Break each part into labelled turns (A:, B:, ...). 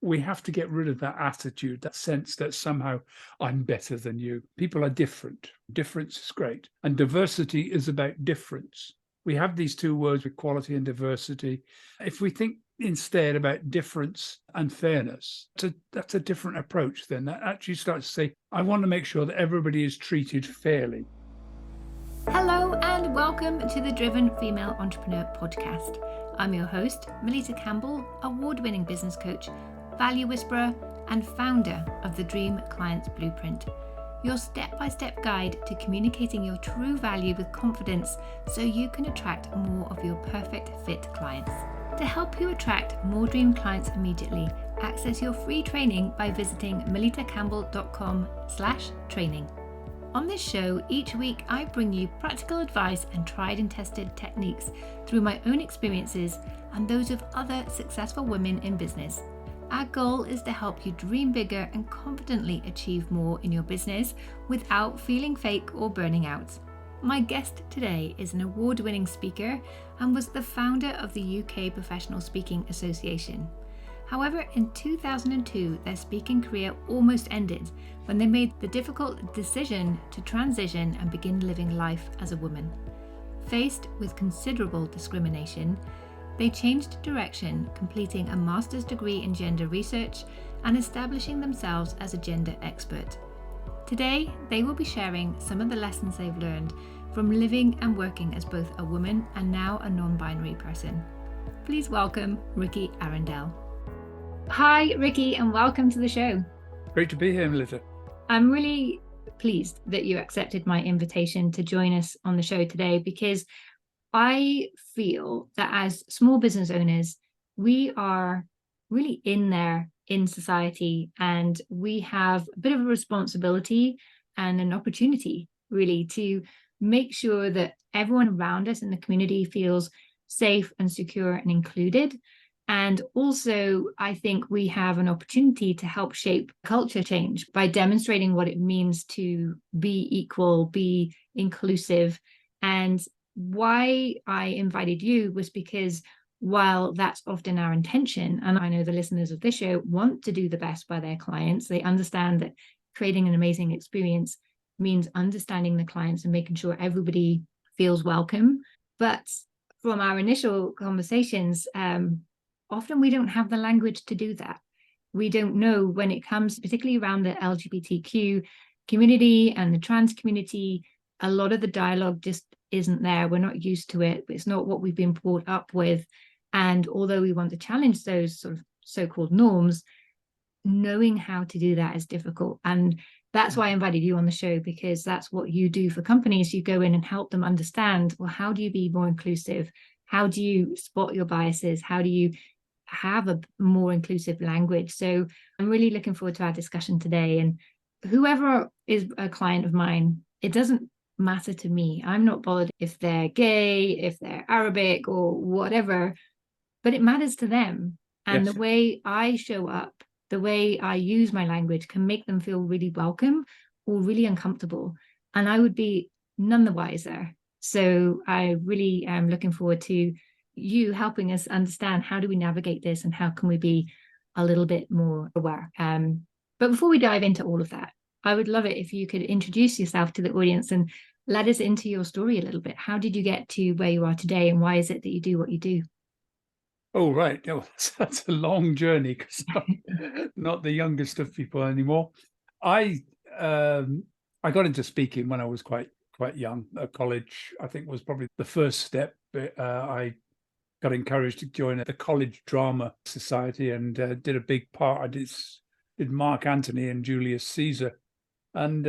A: we have to get rid of that attitude, that sense that somehow I'm better than you. People are different. Difference is great. And diversity is about difference. We have these two words, equality and diversity. If we think instead about difference and fairness, that's a different approach then. That actually starts to say, I want to make sure that everybody is treated fairly.
B: Hello and welcome to the Driven Female Entrepreneur podcast. I'm your host, Melitta Campbell, award-winning business coach, value whisperer, and founder of the Dream Clients Blueprint, your step-by-step guide to communicating your true value with confidence so you can attract more of your perfect fit clients. To help you attract more dream clients immediately, access your free training by visiting melittacampbell.com/training. On this show, each week I bring you practical advice and tried and tested techniques through my own experiences and those of other successful women in business. Our goal is to help you dream bigger and confidently achieve more in your business without feeling fake or burning out. My guest today is an award-winning speaker and was the founder of the UK Professional Speaking Association. However, in 2002, their speaking career almost ended when they made the difficult decision to transition and begin living life as a woman. Faced with considerable discrimination, they changed direction, completing a master's degree in gender research and establishing themselves as a gender expert. Today, they will be sharing some of the lessons they've learned from living and working as both a woman and now a non-binary person. Please welcome Rikki Arundel. Hi, Rikki, and welcome to the show.
A: Great to be here, Melitta.
B: I'm really pleased that you accepted my invitation to join us on the show today because I feel that as small business owners, we are really in there in society, and we have a bit of a responsibility and an opportunity really to make sure that everyone around us in the community feels safe and secure and included. And also, I think we have an opportunity to help shape culture change by demonstrating what it means to be equal, be inclusive. And why I invited you was because while that's often our intention, and I know the listeners of this show want to do the best by their clients, they understand that creating an amazing experience means understanding the clients and making sure everybody feels welcome. But from our initial conversations, often we don't have the language to do that. We don't know when it comes, particularly around the LGBTQ community and the trans community, a lot of the dialogue just isn't there. We're not used to it. It's not what we've been brought up with. And although we want to challenge those sort of so-called norms, knowing how to do that is difficult. And that's why I invited you on the show, because that's what you do for companies. You go in and help them understand, well, how do you be more inclusive? How do you spot your biases? How do you have a more inclusive language? So I'm really looking forward to our discussion today. And whoever is a client of mine, it doesn't matter to me. I'm not bothered if they're gay, if they're Arabic or whatever, but it matters to them. And
A: Yes.
B: The way I show up, the way I use my language can make them feel really welcome or really uncomfortable. And I would be none the wiser. So I really am looking forward to you helping us understand, how do we navigate this and how can we be a little bit more aware. But before we dive into all of that, I would love it if you could introduce yourself to the audience and let us into your story a little bit. How did you get to where you are today, and why is it that you do what you do?
A: Oh, right. Yeah, well, that's a long journey because I'm not the youngest of people anymore. I got into speaking when I was quite young. College, I think, was probably the first step. I got encouraged to join the College Drama Society and did a big part. I did Mark Antony and Julius Caesar, and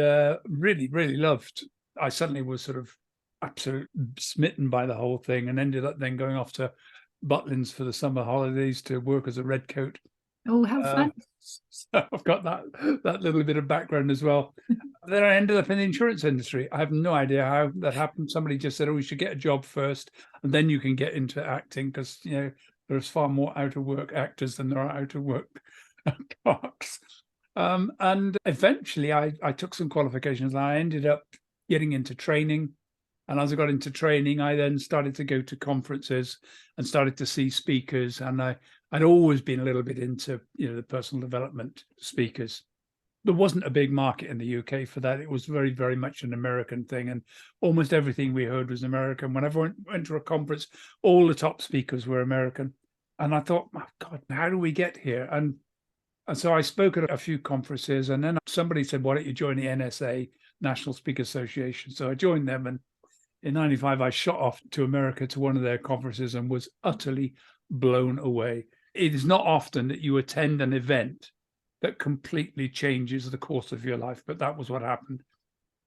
A: really, really loved. I suddenly was sort of absolutely smitten by the whole thing, and ended up then going off to Butlins for the summer holidays to work as a redcoat.
B: Oh, how fun.
A: So I've got that little bit of background as well. Then I ended up in the insurance industry. I have no idea how that happened. Somebody just said, oh, you should get a job first and then you can get into acting, because there's far more out of work actors than there are out of work clerks. And eventually I took some qualifications and I ended up getting into training And as I got into training, I then started to go to conferences and started to see speakers. And I'd always been a little bit into, the personal development speakers. There wasn't a big market in the UK for that. It was very, very much an American thing. And almost everything we heard was American. Whenever I went to a conference, all the top speakers were American. And I thought, my God, how do we get here? And so I spoke at a few conferences, and then somebody said, why don't you join the NSA, National Speaker Association? So I joined them, and in 95, I shot off to America to one of their conferences and was utterly blown away. It is not often that you attend an event that completely changes the course of your life, but that was what happened.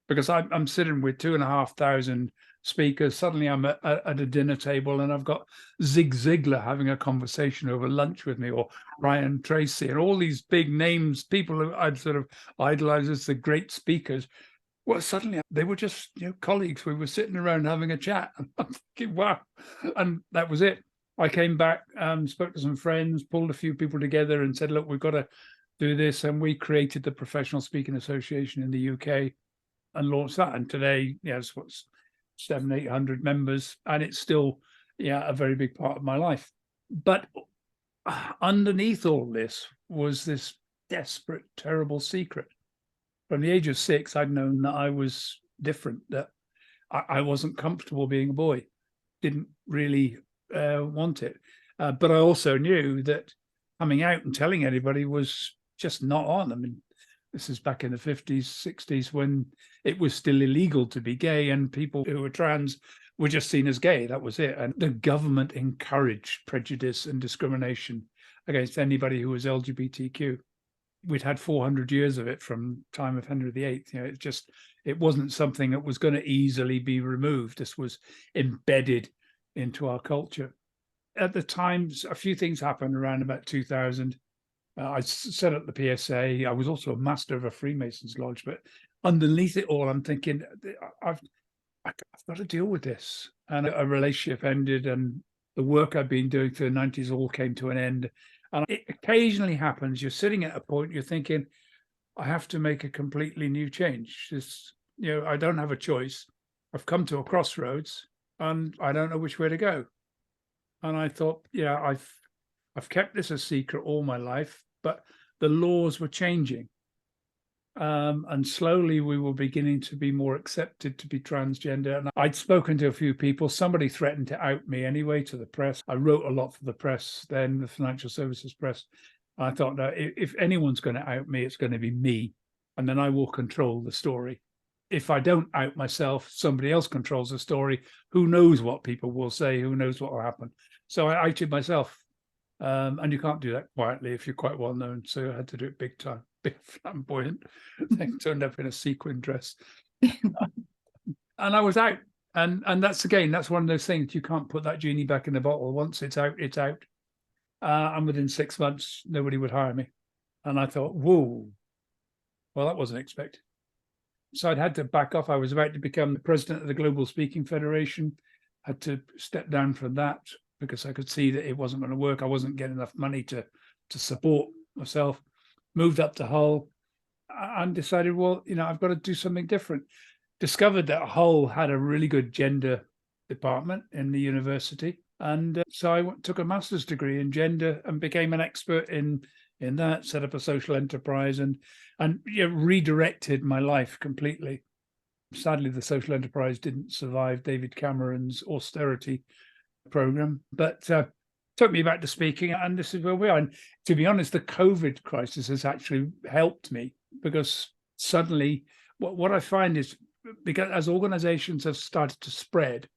A: Because I'm sitting with 2,500 speakers. Suddenly I'm at a dinner table and I've got Zig Ziglar having a conversation over lunch with me, or Brian Tracy, and all these big names, people who I'd sort of idolized as the great speakers. Well, suddenly they were just colleagues. We were sitting around having a chat. And I'm thinking, wow. And that was it. I came back, spoke to some friends, pulled a few people together and said, look, we've got to do this. And we created the Professional Speaking Association in the UK and launched that. And today, it's what's 700-800 members, and it's still a very big part of my life. But underneath all this was this desperate, terrible secret. From the age of 6, I'd known that I was different, that I wasn't comfortable being a boy, didn't really want it. But I also knew that coming out and telling anybody was just not on. I mean, this is back in the 50s, 60s, when it was still illegal to be gay, and people who were trans were just seen as gay. That was it. And the government encouraged prejudice and discrimination against anybody who was LGBTQ. We'd had 400 years of it from time of Henry VIII. It wasn't something that was going to easily be removed. This was embedded into our culture. At the time, a few things happened around about 2000. I set up the PSA. I was also a master of a Freemasons lodge, but underneath it all, I'm thinking, I've got to deal with this. And a relationship ended, and the work I've been doing through the 90s all came to an end. And it occasionally happens. You're sitting at a point, you're thinking, I have to make a completely new change. I don't have a choice. I've come to a crossroads and I don't know which way to go. And I thought, I've kept this a secret all my life, but the laws were changing. And slowly we were beginning to be more accepted to be transgender. And I'd spoken to a few people. Somebody threatened to out me anyway to the press. I wrote a lot for the press, then the financial services press. I thought, no, if anyone's going to out me, it's going to be me. And then I will control the story. If I don't out myself, somebody else controls the story. Who knows what people will say? Who knows what will happen? So I outed myself. And you can't do that quietly if you're quite well known. So I had to do it big time, big flamboyant. Thing turned up in a sequin dress, and I was out. And that's one of those things, you can't put that genie back in the bottle. Once it's out, it's out. And within 6 months, nobody would hire me. And I thought, whoa, well, that wasn't expected. So I'd had to back off. I was about to become the president of the Global Speaking Federation. Had to step down from that, because I could see that it wasn't going to work. I wasn't getting enough money to support myself. Moved up to Hull and decided, well, I've got to do something different. Discovered that Hull had a really good gender department in the university. And so I took a master's degree in gender and became an expert in that, set up a social enterprise and redirected my life completely. Sadly, the social enterprise didn't survive David Cameron's austerity program, but took me back to speaking, and this is where we are. And to be honest, the COVID crisis has actually helped me, because suddenly what I find is, because as organizations have started to spread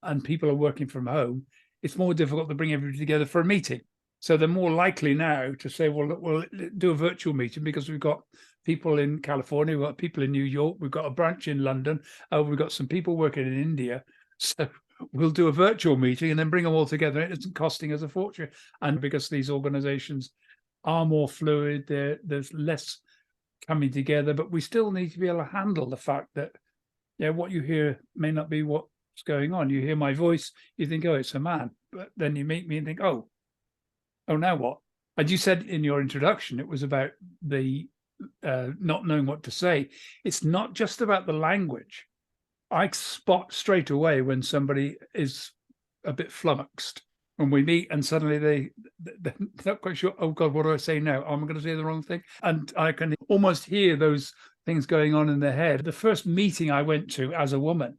A: and people are working from home, it's more difficult to bring everybody together for a meeting. So they're more likely now to say, well, look, we'll do a virtual meeting, because we've got people in California, we've got people in New York, we've got a branch in London, we've got some people working in India. So we'll do a virtual meeting and then bring them all together. It isn't costing us a fortune. And because these organizations are more fluid, there's less coming together, but we still need to be able to handle the fact that, what you hear may not be what's going on. You hear my voice, you think, oh, it's a man. But then you meet me and think, oh, now what? And you said in your introduction, it was about the not knowing what to say. It's not just about the language. I spot straight away when somebody is a bit flummoxed when we meet, and suddenly they're not quite sure. Oh God, what do I say now? Am I going to say the wrong thing? And I can almost hear those things going on in their head. The first meeting I went to as a woman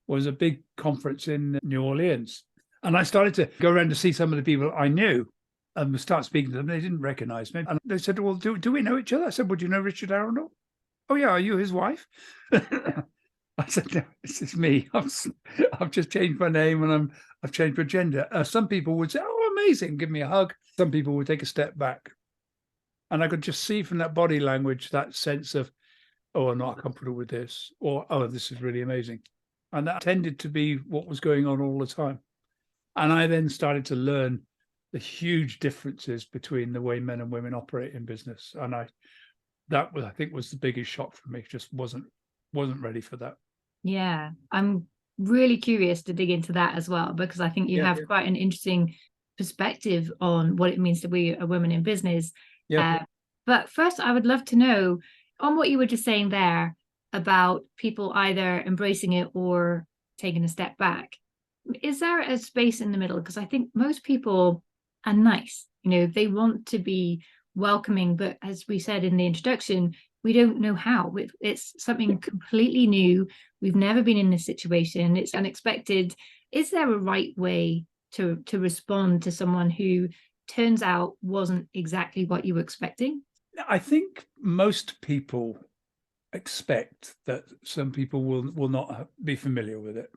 A: was a big conference in New Orleans, and I started to go around to see some of the people I knew and start speaking to them. They didn't recognize me, and they said, "Well, do we know each other?" I said, "Would you know Richard Arundel?" "Oh yeah, are you his wife?" I said, "No, this is me. I've just changed my name and I've changed my gender." Some people would say, "Oh, amazing," give me a hug. Some people would take a step back, and I could just see from that body language that sense of, "Oh, I'm not comfortable with this," or, "Oh, this is really amazing," and that tended to be what was going on all the time. And I then started to learn the huge differences between the way men and women operate in business, and that was, I think, was the biggest shock for me. Just wasn't ready for that.
B: Yeah, I'm really curious to dig into that as well, because I think you have quite an interesting perspective on what it means to be a woman in business.
A: Yeah.
B: But first, I would love to know, on what you were just saying there about people either embracing it or taking a step back, is there a space in the middle? Because I think most people are nice, they want to be welcoming, but as we said in the introduction, we don't know how. It's something completely new. We've never been in this situation. It's unexpected. Is there a right way to respond to someone who turns out wasn't exactly what you were expecting?
A: I think most people expect that some people will not be familiar with it.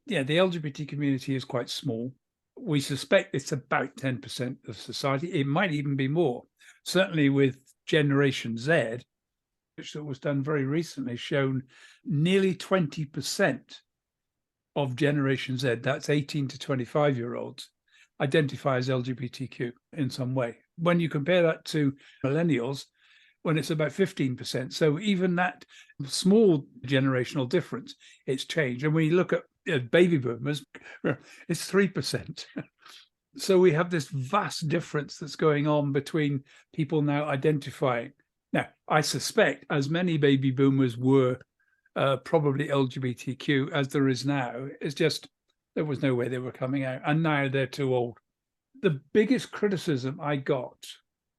A: Yeah, the LGBT community is quite small. We suspect it's about 10% of society. It might even be more. Certainly with Generation Z, which was done very recently, shown nearly 20% of Generation Z, that's 18 to 25-year-olds, identify as LGBTQ in some way. When you compare that to millennials, when it's about 15%. So even that small generational difference, it's changed. And when you look at baby boomers, it's 3%. So we have this vast difference that's going on between people now identifying. Now, I suspect as many baby boomers were probably LGBTQ as there is now, it's just there was no way they were coming out. And now they're too old. The biggest criticism I got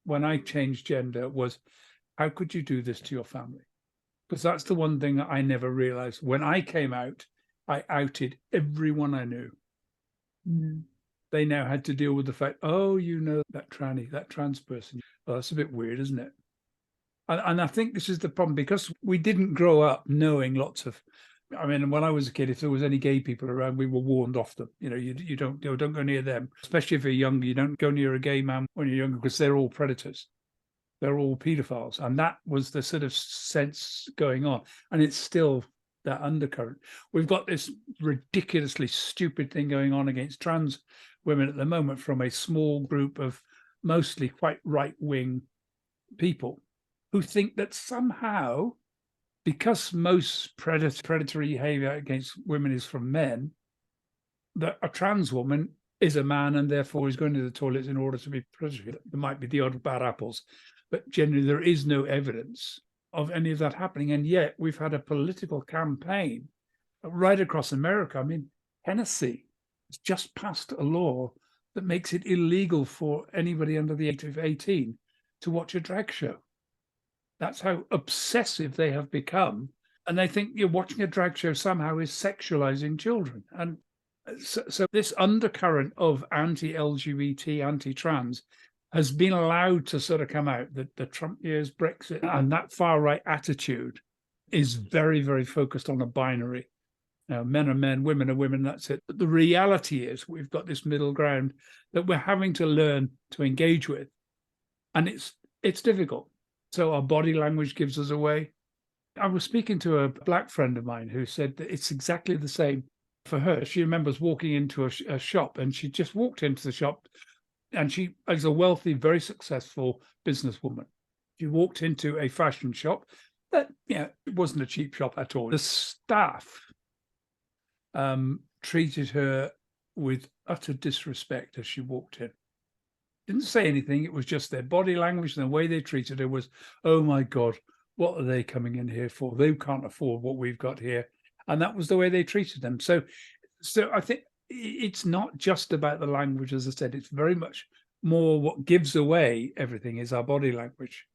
A: when I changed gender was, how could you do this to your family? Because that's the one thing that I never realized. When I came out, I outed everyone I knew. They now had to deal with the fact, oh, that tranny, that trans person. Well, that's a bit weird, isn't it? And I think this is the problem, because we didn't grow up knowing lots of, I mean, when I was a kid, if there was any gay people around, we were warned off them. You don't go near them, especially if you're younger. You don't go near a gay man when you're younger, because they're all predators. They're all pedophiles. And that was the sort of sense going on. And it's still that undercurrent. We've got this ridiculously stupid thing going on against trans women at the moment from a small group of mostly quite right-wing people who think that somehow, because most predatory behavior against women is from men, that a trans woman is a man and therefore is going to the toilets in order to be predatory. There might be the odd bad apples, but generally there is no evidence of any of that happening. And yet we've had a political campaign right across America. I mean, Tennessee has just passed a law that makes it illegal for anybody under the age of 18 to watch a drag show. That's how obsessive they have become. And they think you're watching a drag show somehow is sexualizing children. And so this undercurrent of anti-LGBT, anti-trans has been allowed to sort of come out. That the Trump years, Brexit, and that far-right attitude is very, very focused on a binary. Men are men, women are women, that's it. But the reality is we've got this middle ground that we're having to learn to engage with. And it's difficult. So our body language gives us away. I was speaking to a black friend of mine who said that it's exactly the same for her. She remembers walking into a shop, and she just walked into the shop, and she is a wealthy, very successful businesswoman. She walked into a fashion shop that, it wasn't a cheap shop at all. The staff treated her with utter disrespect as she walked in. Didn't say anything. It was just their body language, and the way they treated her was, oh my God, what are they coming in here for? They can't afford what we've got here. and that was the way they treated them. So I think it's not just about the language, as I said. It's very much more what gives away everything is our body language.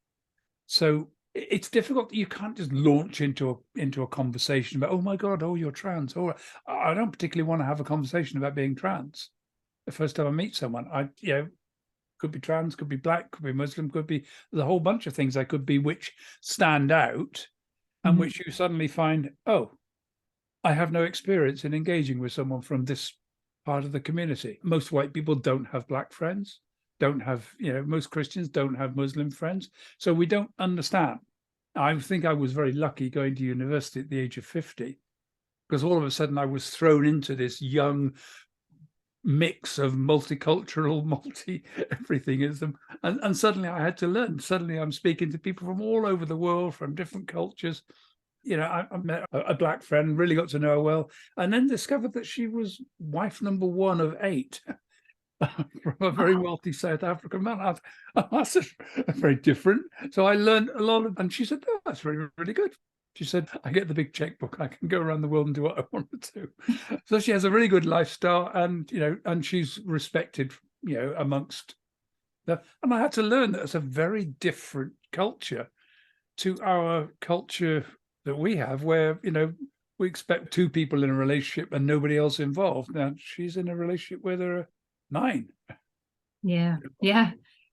A: So it's difficult. You can't just launch into a conversation about, oh my God, oh, you're trans. Or I don't particularly want to have a conversation about being trans. The first time I meet someone, could be trans, could be black, could be Muslim, could be, there's a whole bunch of things I could be which stand out, and which you suddenly find, oh, I have no experience in engaging with someone from this part of the community. Most white people don't have black friends, don't have, most Christians don't have Muslim friends. So we don't understand. I think I was very lucky going to university at the age of 50, because all of a sudden I was thrown into this young mix of multicultural, multi-everythingism. And suddenly I had to learn. Suddenly I'm speaking to people from all over the world, from different cultures. I met a black friend, really got to know her well, and then discovered that she was wife number 1 of 8 from a very wealthy South African man. That's very different. So I learned a lot and she said, oh, that's really, really good. She said, I get the big checkbook. I can go around the world and do what I want to do. So she has a really good lifestyle, and, and she's respected, amongst the, and I had to learn that it's a very different culture to our culture that we have, where, we expect 2 people in a relationship and nobody else involved. Now she's in a relationship where there are 9.
B: Yeah.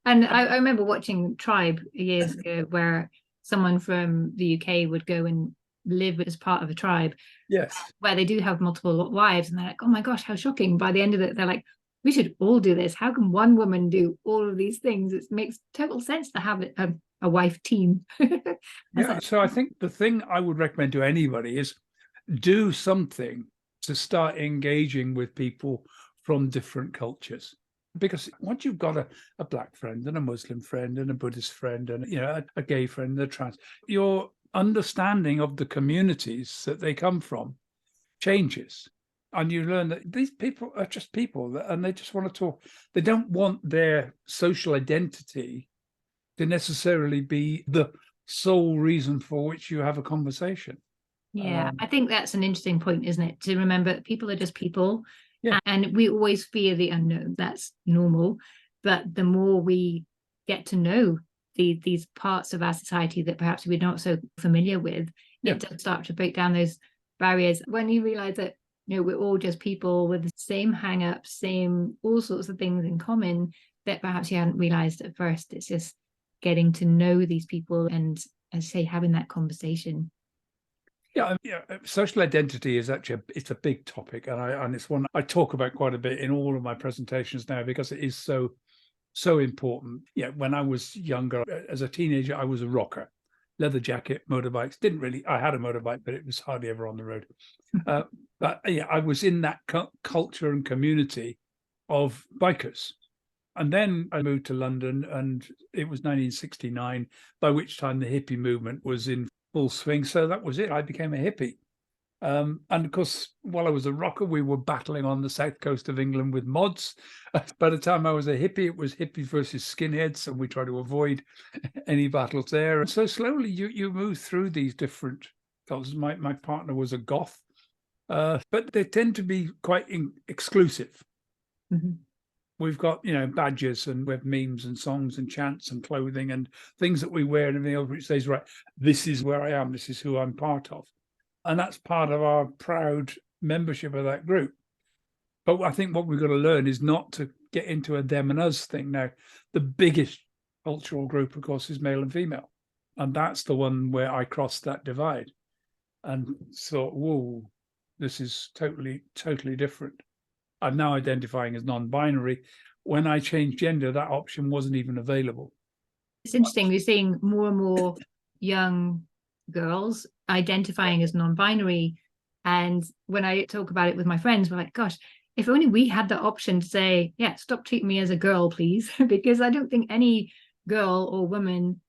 B: And I remember watching Tribe years ago, where someone from the UK would go and live as part of a tribe.
A: Yes.
B: Where they do have multiple wives, and they're like, oh my gosh, how shocking. By the end of it, they're like, we should all do this. How can one woman do all of these things? It makes total sense to have a wife team.
A: Yeah. So I think the thing I would recommend to anybody is do something to start engaging with people from different cultures. Because once you've got a black friend and a Muslim friend and a Buddhist friend and a gay friend and a trans, your understanding of the communities that they come from changes. And you learn that these people are just people, and they just want to talk. They don't want their social identity to necessarily be the sole reason for which you have a conversation.
B: Yeah, I think that's an interesting point, isn't it? To remember that people are just people.
A: Yeah.
B: And we always fear the unknown. That's normal. But the more we get to know these parts of our society that perhaps we're not so familiar with, it does start to break down those barriers. When you realize that, we're all just people with the same hang-ups, same all sorts of things in common that perhaps you hadn't realized at first. It's just getting to know these people and, as I say, having that conversation.
A: Yeah, social identity is actually it's a big topic, and it's one I talk about quite a bit in all of my presentations now, because it is so important. Yeah, when I was younger, as a teenager, I was a rocker, leather jacket, motorbikes. I had a motorbike, but it was hardly ever on the road. But yeah, I was in that culture and community of bikers. And then I moved to London, and it was 1969, by which time the hippie movement was in full swing. So that was it. I became a hippie. And of course, while I was a rocker, we were battling on the south coast of England with mods. By the time I was a hippie, it was hippies versus skinheads, and we tried to avoid any battles there. And so slowly you move through these different cultures. My partner was a goth, but they tend to be quite exclusive.
B: Mm-hmm.
A: We've got, badges, and we have memes and songs and chants and clothing and things that we wear and everything else, which says, right, this is where I am. This is who I'm part of. And that's part of our proud membership of that group. But I think what we've got to learn is not to get into a them and us thing. Now, the biggest cultural group, of course, is male and female. And that's the one where I crossed that divide and thought, whoa, this is totally, totally different. I'm now identifying as non-binary. When I changed gender, that option wasn't even available.
B: It's interesting. We're seeing more and more young girls identifying as non-binary. And when I talk about it with my friends, we're like, gosh, if only we had the option to say, yeah, stop treating me as a girl, please. Because I don't think any girl or woman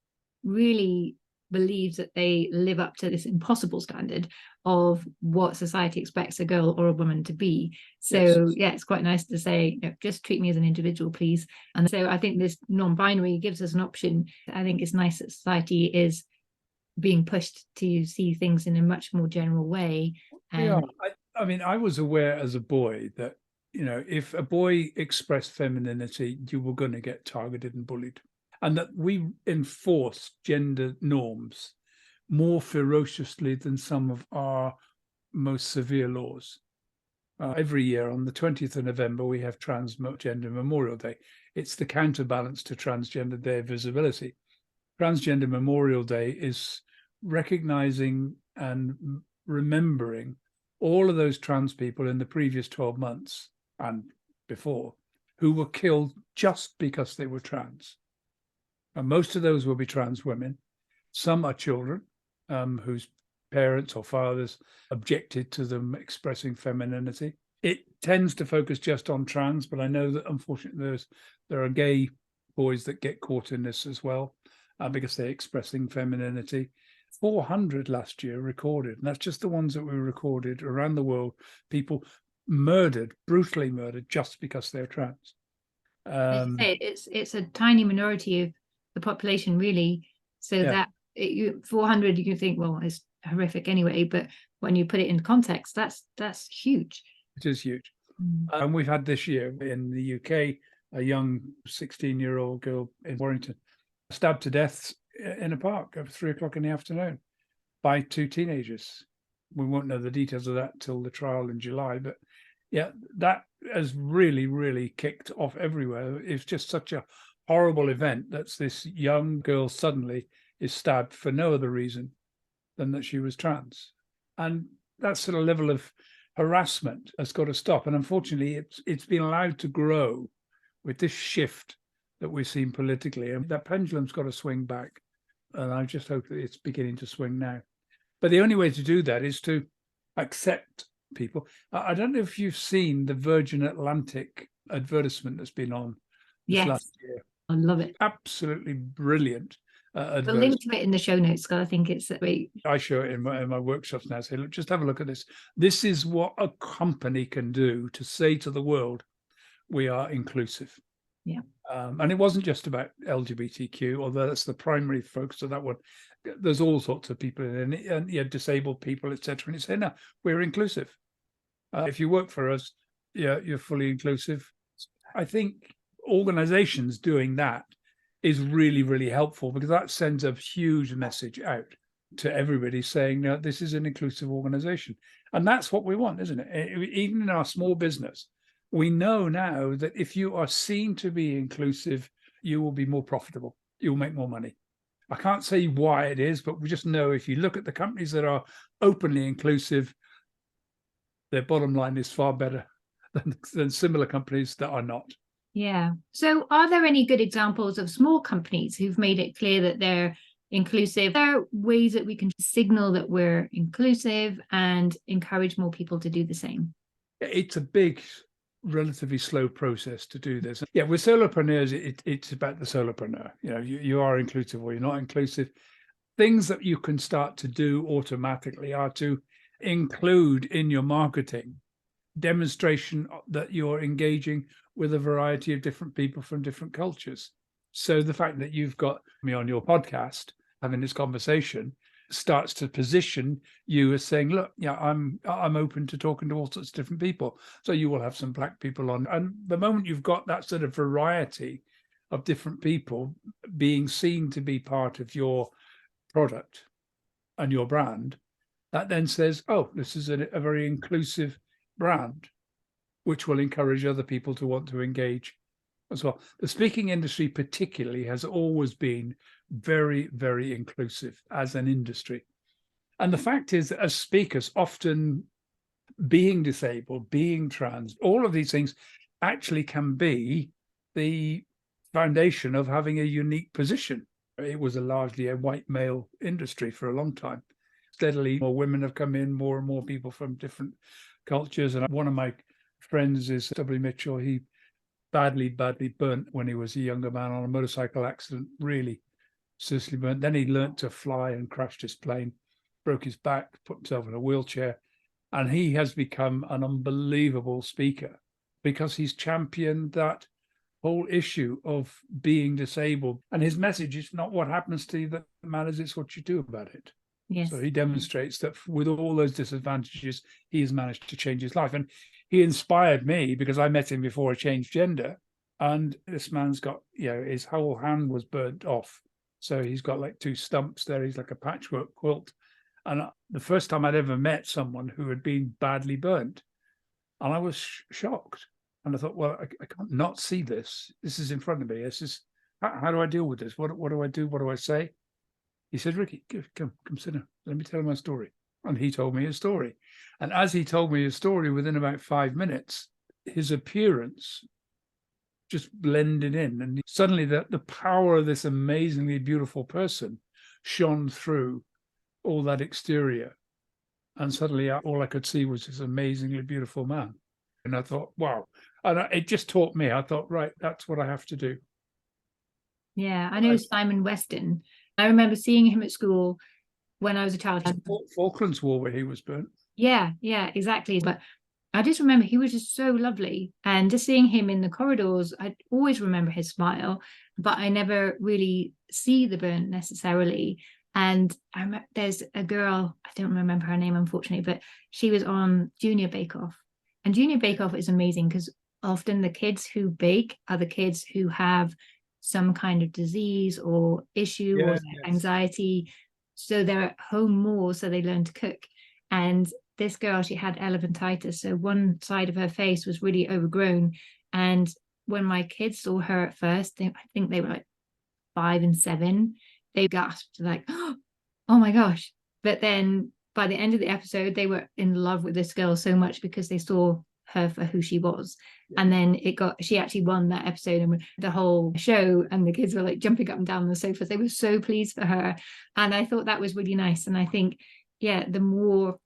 B: really believes that they live up to this impossible standard of what society expects a girl or a woman to be. So yeah, it's quite nice to say, just treat me as an individual, please. And so I think this non-binary gives us an option. I think it's nice that society is being pushed to see things in a much more general way.
A: Yeah,
B: And
A: I mean, I was aware as a boy that, if a boy expressed femininity, you were going to get targeted and bullied, and that we enforce gender norms more ferociously than some of our most severe laws. Every year on the 20th of November, we have Transgender Memorial Day. It's the counterbalance to Transgender Day of Visibility. Transgender Memorial Day is recognizing and remembering all of those trans people in the previous 12 months and before who were killed just because they were trans. And most of those will be trans women. Some are children whose parents or fathers objected to them expressing femininity. It tends to focus just on trans, but I know that unfortunately there are gay boys that get caught in this as well because they're expressing femininity. 400 last year recorded, and that's just the ones that we recorded around the world. People murdered, brutally murdered, just because they're trans.
B: as you say, it's a tiny minority of the population, really. So
A: Yeah.
B: that 400, you can think, well, it's horrific anyway. But when you put it in context, that's huge.
A: It is huge. And we've had this year in the UK a young 16-year-old girl in Warrington stabbed to death in a park at 3:00 in the afternoon by two teenagers. We won't know the details of that till the trial in July, but yeah, that has really, really kicked off everywhere. It's just such a horrible event that this young girl suddenly is stabbed for no other reason than that she was trans. And that sort of level of harassment has got to stop. And unfortunately, it's been allowed to grow with this shift that we've seen politically. And that pendulum's got to swing back. And I just hope that it's beginning to swing now. But the only way to do that is to accept people. I don't know if you've seen the Virgin Atlantic advertisement that's been on this last year.
B: I love it.
A: Absolutely brilliant.
B: The link to it in the show notes, because I think it's great.
A: I show it in my workshops now. Say, look, just have a look at this. This is what a company can do to say to the world, we are inclusive.
B: Yeah.
A: And it wasn't just about LGBTQ, although that's the primary focus of that one. There's all sorts of people in it, and disabled people, etc. And you say, no, we're inclusive. If you work for us, you're fully inclusive. I think organizations doing that is really, really helpful, because that sends a huge message out to everybody saying, no, this is an inclusive organization. And that's what we want, isn't it? Even in our small business, we know now that if you are seen to be inclusive, you will be more profitable. You'll make more money. I can't say why it is, but we just know if you look at the companies that are openly inclusive, their bottom line is far better than similar companies that are not.
B: Yeah. So are there any good examples of small companies who've made it clear that they're inclusive? There are ways that we can signal that we're inclusive and encourage more people to do the same.
A: It's a big, relatively slow process to do this. Yeah, with solopreneurs, it's about the solopreneur. You are inclusive or you're not inclusive. Things that you can start to do automatically are to include in your marketing demonstration that you're engaging with a variety of different people from different cultures. So the fact that you've got me on your podcast having this conversation starts to position you as saying, look, I'm open to talking to all sorts of different people. So you will have some Black people on. And the moment you've got that sort of variety of different people being seen to be part of your product and your brand, that then says, oh, this is a very inclusive brand, which will encourage other people to want to engage as well. The speaking industry particularly has always been very, very inclusive as an industry. And the fact is that as speakers, often being disabled, being trans, all of these things actually can be the foundation of having a unique position. It was largely a white male industry for a long time. Steadily, more women have come in, more and more people from different cultures. And one of my friends is W. Mitchell. He badly burnt when he was a younger man on a motorcycle accident, really seriously burnt. Then he learnt to fly and crashed his plane, broke his back, put himself in a wheelchair. And he has become an unbelievable speaker because he's championed that whole issue of being disabled. And his message is not what happens to you that matters, it's what you do about it.
B: Yes.
A: So he demonstrates that with all those disadvantages, he has managed to change his life. And he inspired me because I met him before I changed gender. And this man's got, his whole hand was burnt off. So he's got like 2 stumps there. He's like a patchwork quilt. And the first time I'd ever met someone who had been badly burnt, and I was shocked. And I thought, well, I can't not see this. This is in front of me. This is, how do I deal with this? What do I do? What do I say? He said, Rikki, come sit down. Let me tell you my story. And he told me his story. And as he told me his story, within about 5 minutes, his appearance just blended in. And suddenly the power of this amazingly beautiful person shone through all that exterior. And suddenly all I could see was this amazingly beautiful man. And I thought, wow. And it just taught me. I thought, right, that's what I have to do.
B: Yeah, I know Simon Weston. I remember seeing him at school when I was a child.
A: Falklands War, where he was burnt.
B: Yeah, exactly. But I just remember he was just so lovely. And just seeing him in the corridors, I always remember his smile, but I never really see the burn necessarily. And there's a girl, I don't remember her name, unfortunately, but she was on Junior Bake Off. And Junior Bake Off is amazing because often the kids who bake are the kids who have some kind of disease or issue or anxiety. So they're at home more, so they learn to cook. And this girl, she had elephantitis. So one side of her face was really overgrown. And when my kids saw her at first, I think they were like 5 and 7, they gasped like, oh my gosh. But then by the end of the episode, they were in love with this girl so much because they saw her for who she was. And then she actually won that episode and the whole show, and the kids were like jumping up and down on the sofas. They were so pleased for her. And I thought that was really nice. And I think, the more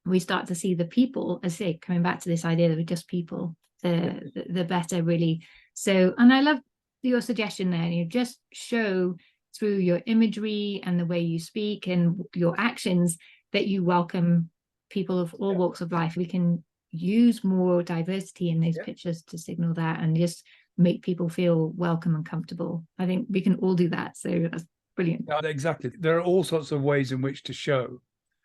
B: we start to see the people, as I say, coming back to this idea that we're just people, the better, really. So, and I love your suggestion there. You just show through your imagery and the way you speak and your actions that you welcome people of all walks of life. We can use more diversity in those pictures to signal that and just make people feel welcome and comfortable. I think we can all do that. So that's brilliant.
A: Yeah, exactly. There are all sorts of ways in which to show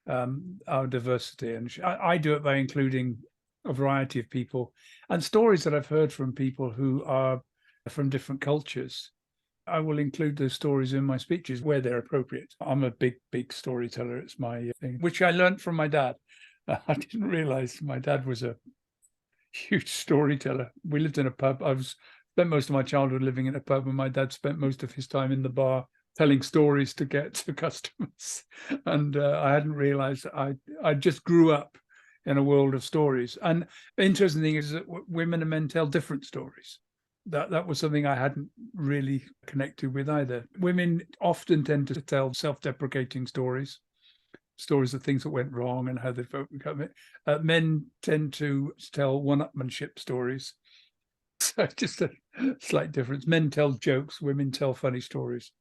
A: our diversity. And I do it by including a variety of people and stories that I've heard from people who are from different cultures. I will include those stories in my speeches where they're appropriate. I'm a big storyteller. It's my thing, which I learned from my dad. I didn't realize my dad was a huge storyteller. We lived in a pub. Spent most of my childhood living in a pub, and my dad spent most of his time in the bar telling stories to get to customers. And I hadn't realized I just grew up in a world of stories. And the interesting thing is that women and men tell different stories. That was something I hadn't really connected with either. Women often tend to tell self-deprecating stories of things that went wrong and how they've overcome it. Men tend to tell one-upmanship stories. So just a slight difference. Men tell jokes, women tell funny stories.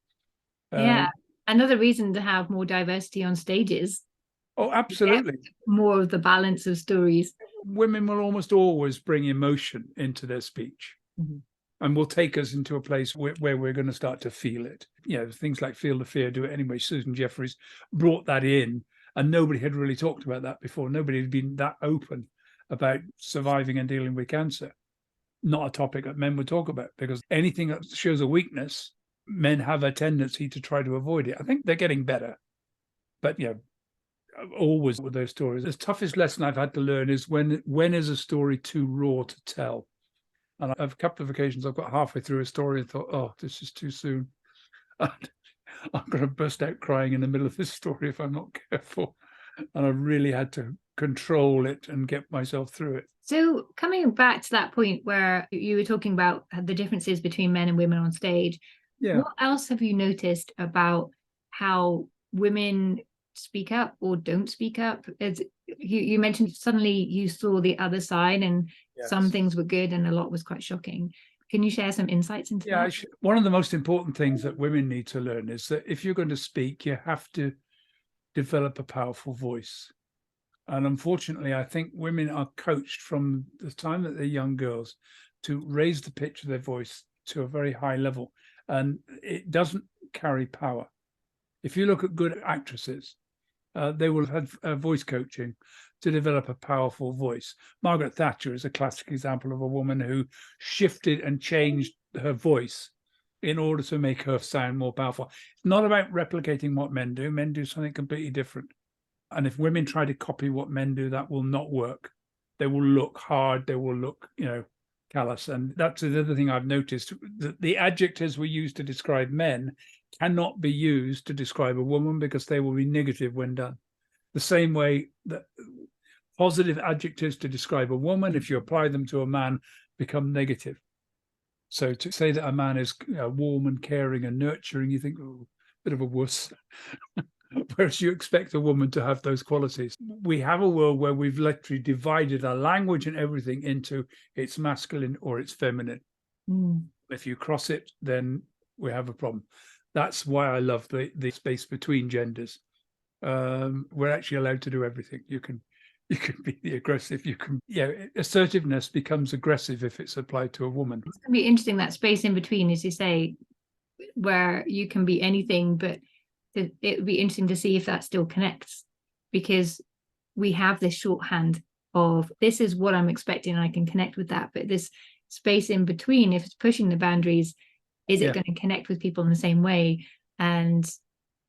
B: Another reason to have more diversity on stages.
A: Oh, absolutely.
B: More of the balance of stories.
A: Women will almost always bring emotion into their speech.
B: Mm-hmm.
A: And will take us into a place where we're going to start to feel it. Things like Feel the Fear, Do It Anyway. Susan Jeffers brought that in, and nobody had really talked about that before. Nobody had been that open about surviving and dealing with cancer. Not a topic that men would talk about, because anything that shows a weakness, men have a tendency to try to avoid it. I think they're getting better. But, always with those stories. The toughest lesson I've had to learn is when is a story too raw to tell? And I have a couple of occasions I've got halfway through a story and thought, oh, this is too soon. And I'm going to burst out crying in the middle of this story if I'm not careful. And I really had to control it and get myself through it.
B: So coming back to that point where you were talking about the differences between men and women on stage, what else have you noticed about how women speak up or don't speak up? You mentioned suddenly you saw the other side and some things were good and a lot was quite shocking. Can you share some insights into that?
A: One of the most important things that women need to learn is that if you're going to speak, you have to develop a powerful voice. And unfortunately, I think women are coached from the time that they're young girls to raise the pitch of their voice to a very high level, and it doesn't carry power. If you look at good actresses, they will have had voice coaching to develop a powerful voice. Margaret Thatcher is a classic example of a woman who shifted and changed her voice in order to make her sound more powerful. It's not about replicating what men do. Men do something completely different. And if women try to copy what men do, that will not work. They will look hard. They will look, callous. And that's the other thing I've noticed. The adjectives we use to describe men cannot be used to describe a woman because they will be negative when done. The same way that positive adjectives to describe a woman, if you apply them to a man, become negative. So to say that a man is warm and caring and nurturing, you think, oh, bit of a wuss. Whereas you expect a woman to have those qualities. We have a world where we've literally divided our language and everything into it's masculine or it's feminine. If you cross it, then we have a problem. That's why I love the space between genders. We're actually allowed to do everything. You can be the aggressive. Assertiveness becomes aggressive if it's applied to a woman.
B: It's going to be interesting, that space in between, as you say, where you can be anything, but it would be interesting to see if that still connects, because we have this shorthand of this is what I'm expecting and I can connect with that. But this space in between, if it's pushing the boundaries, is it going to connect with people in the same way? And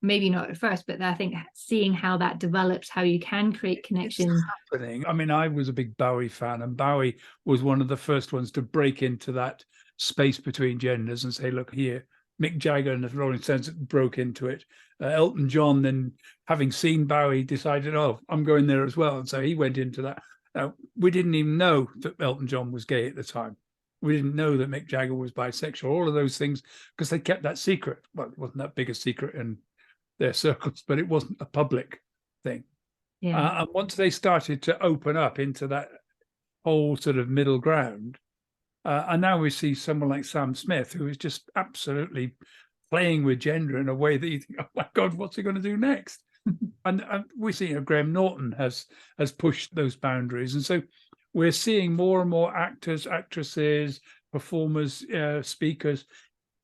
B: maybe not at first, but I think seeing how that develops, how you can create connections.
A: It's happening. I mean, I was a big Bowie fan, and Bowie was one of the first ones to break into that space between genders and say, look here. Mick Jagger and the Rolling Stones broke into it. Elton John, then having seen Bowie, decided, oh, I'm going there as well. And so he went into that. Now, we didn't even know that Elton John was gay at the time. We didn't know that Mick Jagger was bisexual, all of those things, because they kept that secret. Well, it wasn't that big a secret in their circles, but it wasn't a public thing. And once they started to open up into that whole sort of middle ground, and now we see someone like Sam Smith, who is just absolutely playing with gender in a way that you think, oh my God, what's he going to do next? and we see Graham Norton has pushed those boundaries. And so we're seeing more and more actors, actresses, performers, speakers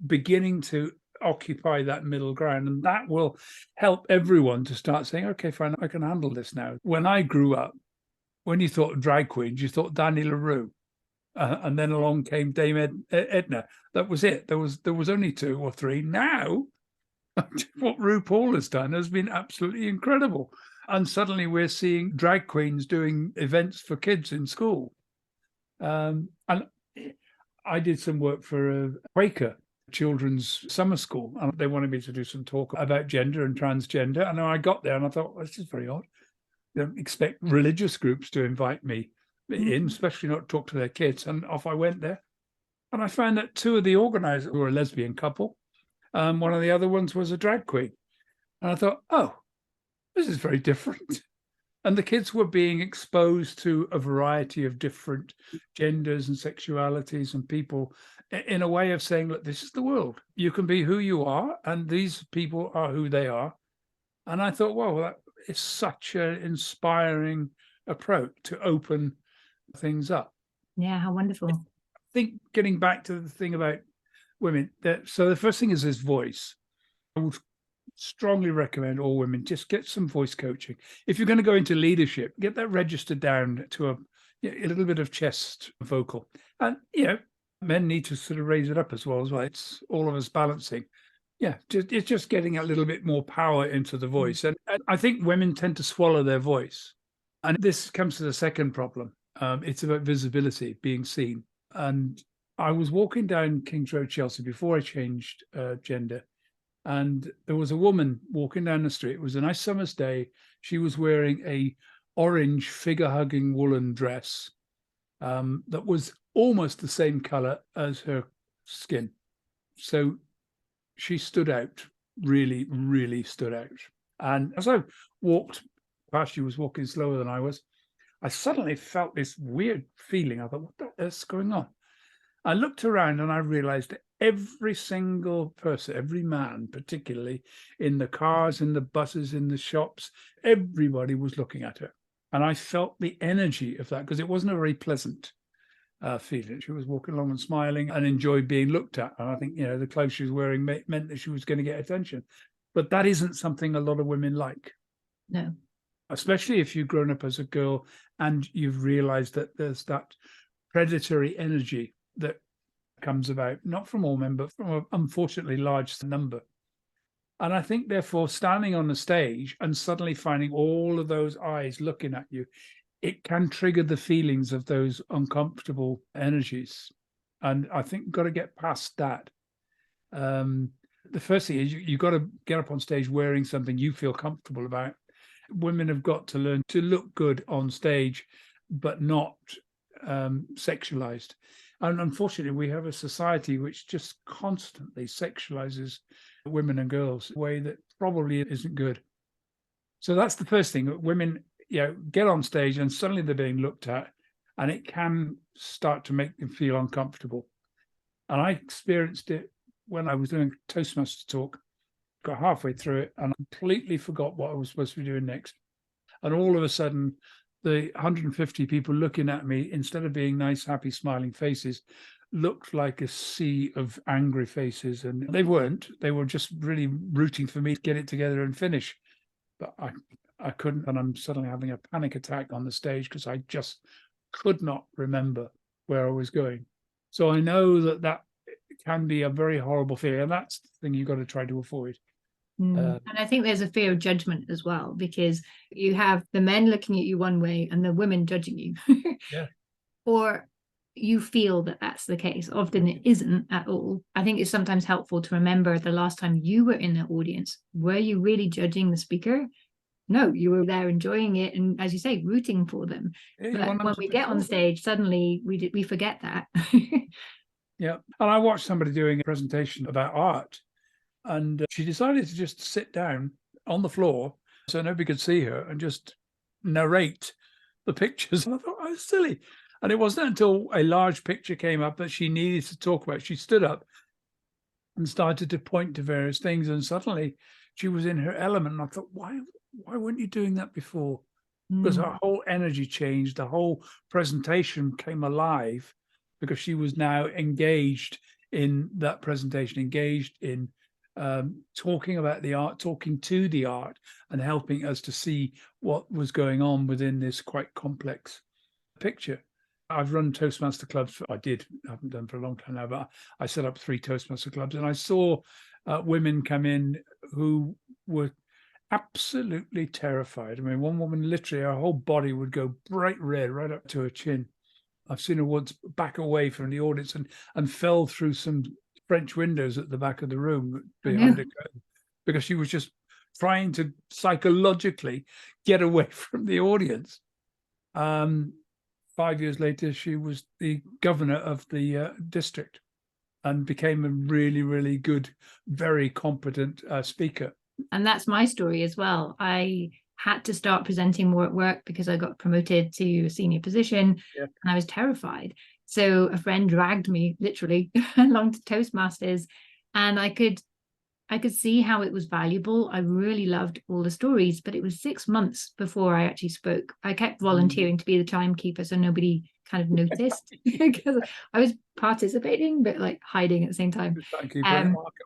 A: beginning to occupy that middle ground. And that will help everyone to start saying, okay, fine, I can handle this now. When I grew up, when you thought of drag queens, you thought Danny LaRue. And then along came Dame Edna. That was it. There was only 2 or 3. Now, what RuPaul has done has been absolutely incredible. And suddenly we're seeing drag queens doing events for kids in school. And I did some work for a Quaker children's summer school, and they wanted me to do some talk about gender and transgender. And I got there and I thought, well, this is very odd. They don't expect religious groups to invite me in, especially not talk to their kids. And off I went there. And I found that 2 of the organizers were a lesbian couple. One of the other ones was a drag queen. And I thought, oh, this is very different. And the kids were being exposed to a variety of different genders and sexualities and people in a way of saying, look, this is the world. You can be who you are, and these people are who they are. And I thought, well, that is such an inspiring approach to open things up.
B: Yeah, how wonderful.
A: I think getting back to the thing about women, so the first thing is this voice. I would strongly recommend all women just get some voice coaching. If you're going to go into leadership, get that registered down to a little bit of chest vocal. And, men need to sort of raise it up as well. It's all of us balancing. It's just getting a little bit more power into the voice. And I think women tend to swallow their voice. And this comes to the second problem. It's about visibility, being seen. And I was walking down King's Road, Chelsea, before I changed gender. And there was a woman walking down the street. It was a nice summer's day. She was wearing a orange figure-hugging woolen dress that was almost the same color as her skin. So she stood out, really, really stood out. And as I walked past, she was walking slower than I was. I suddenly felt this weird feeling. I thought, what the hell's going on? I looked around and I realized that every single person, every man, particularly in the cars, in the buses, in the shops, everybody was looking at her. And I felt the energy of that, because it wasn't a very pleasant feeling. She was walking along and smiling and enjoyed being looked at. And I think, the clothes she was wearing meant that she was going to get attention. But that isn't something a lot of women like.
B: No.
A: Especially if you've grown up as a girl and you've realized that there's that predatory energy that comes about, not from all men, but from an unfortunately large number. And I think, therefore, standing on the stage and suddenly finding all of those eyes looking at you, it can trigger the feelings of those uncomfortable energies. And I think you've got to get past that. The first thing is you've got to get up on stage wearing something you feel comfortable about. Women have got to learn to look good on stage, but not sexualized. And unfortunately, we have a society which just constantly sexualizes women and girls in a way that probably isn't good. So that's the first thing. Women, get on stage and suddenly they're being looked at, and it can start to make them feel uncomfortable. And I experienced it when I was doing Toastmaster talk. Got halfway through it and completely forgot what I was supposed to be doing next. And all of a sudden, the 150 people looking at me, instead of being nice, happy, smiling faces, looked like a sea of angry faces. And they weren't. They were just really rooting for me to get it together and finish. But I couldn't. And I'm suddenly having a panic attack on the stage because I just could not remember where I was going. So I know that can be a very horrible fear. And that's the thing you've got to try to avoid.
B: And I think there's a fear of judgment as well, because you have the men looking at you one way and the women judging you.
A: Yeah.
B: Or you feel that that's the case. Often it isn't at all. I think it's sometimes helpful to remember the last time you were in the audience. Were you really judging the speaker? No, you were there enjoying it and, as you say, rooting for them.
A: Yeah,
B: but when we get on stage, suddenly we forget that.
A: Yeah. And I watched somebody doing a presentation about art, and she decided to just sit down on the floor so nobody could see her and just narrate the pictures. And I thought, oh, silly. And it wasn't until a large picture came up that she needed to talk about. She stood up and started to point to various things. And suddenly she was in her element. And I thought, why weren't you doing that before? Because her whole energy changed. The whole presentation came alive because she was now engaged in that presentation, engaged in talking about the art, talking to the art, and helping us to see what was going on within this quite complex picture. I've run Toastmaster clubs. I haven't done for a long time now, but I set up 3 Toastmaster clubs, and I saw women come in who were absolutely terrified. I mean, one woman, literally, her whole body would go bright red right up to her chin. I've seen her once back away from the audience and fell through some French windows at the back of the room behind a curtain, because she was just trying to psychologically get away from the audience. 5 years later, she was the governor of the district and became a really, really good, very competent speaker.
B: And that's my story as well. I had to start presenting more at work because I got promoted to a senior position, and I was terrified. So a friend dragged me literally along to Toastmasters, and I could see how it was valuable. I really loved all the stories, but it was 6 months before I actually spoke. I kept volunteering to be the timekeeper so nobody kind of noticed because I was participating but like hiding at the same time.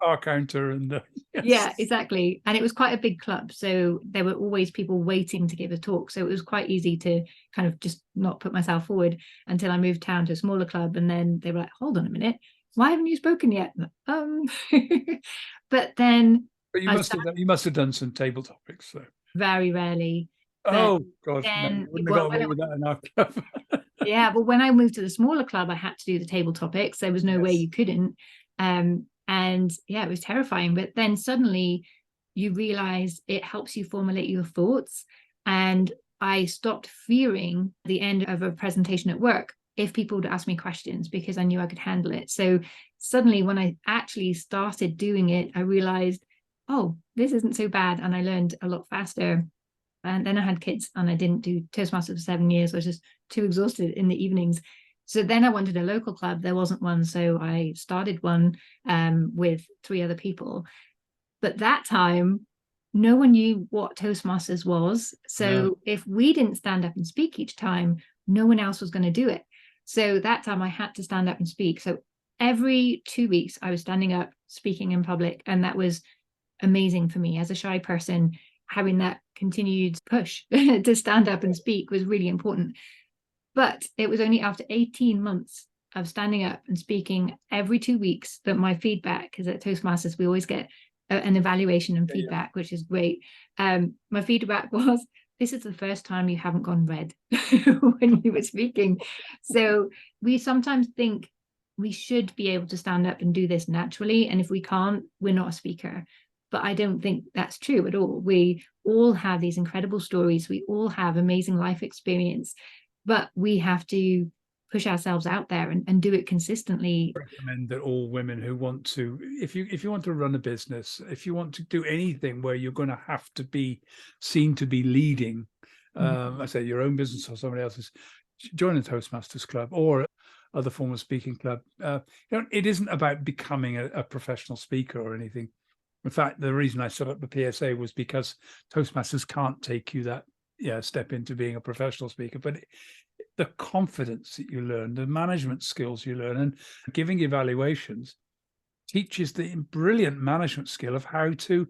A: Our counter and
B: yes. Yeah, exactly. And it was quite a big club, so there were always people waiting to give a talk, so it was quite easy to kind of just not put myself forward until I moved town to a smaller club, and then they were like, hold on a minute, why haven't you spoken yet? But
A: you must have done some table topics though.
B: Very rarely.
A: Oh God, no, wouldn't have got away with that in our club.
B: Yeah, but when I moved to the smaller club, I had to do the table topics. There was no way you couldn't. And yeah, it was terrifying. But then suddenly you realize it helps you formulate your thoughts. And I stopped fearing the end of a presentation at work if people would ask me questions, because I knew I could handle it. So suddenly when I actually started doing it, I realized, oh, this isn't so bad. And I learned a lot faster. And then I had kids and I didn't do Toastmasters for 7 years. I was just too exhausted in the evenings. So then I wanted a local club. There wasn't one. So I started one with 3 other people. But that time, no one knew what Toastmasters was. So if we didn't stand up and speak each time, no one else was going to do it. So that time I had to stand up and speak. So every 2 weeks I was standing up, speaking in public. And that was amazing for me as a shy person. Having that continued push to stand up and speak was really important. But it was only after 18 months of standing up and speaking every 2 weeks that my feedback, because at Toastmasters, we always get an evaluation and feedback, which is great. My feedback was, this is the first time you haven't gone red when you were speaking. So we sometimes think we should be able to stand up and do this naturally. And if we can't, we're not a speaker. But I don't think that's true at all. We all have these incredible stories. We all have amazing life experience, but we have to push ourselves out there and do it consistently.
A: I recommend that all women who want to, if you want to run a business, if you want to do anything where you're going to have to be seen to be leading, I say your own business or somebody else's, join a Toastmasters club or other form of speaking club. It isn't about becoming a professional speaker or anything. In fact, the reason I set up the PSA was because Toastmasters can't take you that step into being a professional speaker, but the confidence that you learn, the management skills you learn, and giving evaluations teaches the brilliant management skill of how to